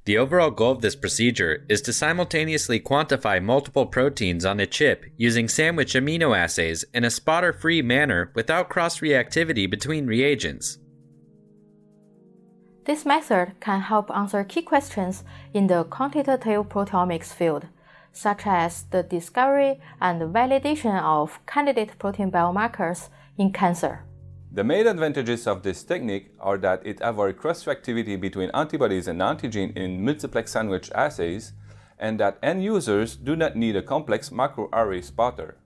The overall goal of this procedure is to simultaneously quantify multiple proteins on a chip using sandwich immunoassays in a spotter-free manner without cross-reactivity between reagents. This method can help answer key questions in the quantitative proteomics field, such as the discovery and validation of candidate protein biomarkers in cancer. The main advantages of this technique are that it avoids cross-reactivity between antibodies and antigen in multiplex sandwich assays, and that end users do not need a complex microarray spotter.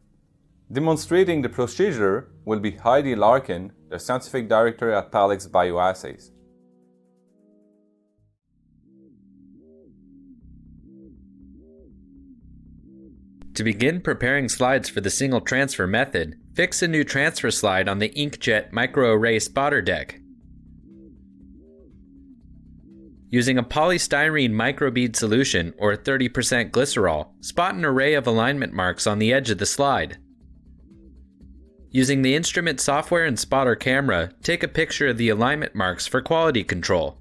Demonstrating the procedure will be Heidi Larkin, the scientific director at Parallex BioAssays. To begin preparing slides for the single transfer method, fix a new transfer slide on the inkjet microarray spotter deck. Using a polystyrene microbead solution or 30% glycerol, spot an array of alignment marks on the edge of the slide. Using the instrument software and spotter camera, take a picture of the alignment marks for quality control.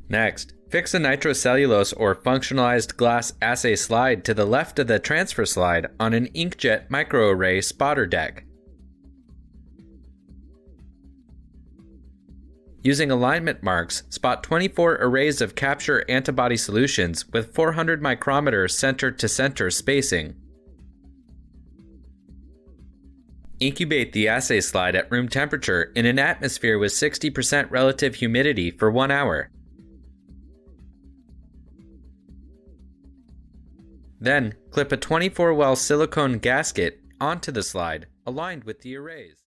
Next, fix a nitrocellulose or functionalized glass assay slide to the left of the transfer slide on an inkjet microarray spotter deck. Using alignment marks, spot 24 arrays of capture antibody solutions with 400 micrometer center-to-center spacing. Incubate the assay slide at room temperature in an atmosphere with 60% relative humidity for 1 hour. Then, clip a 24-well silicone gasket onto the slide, aligned with the arrays.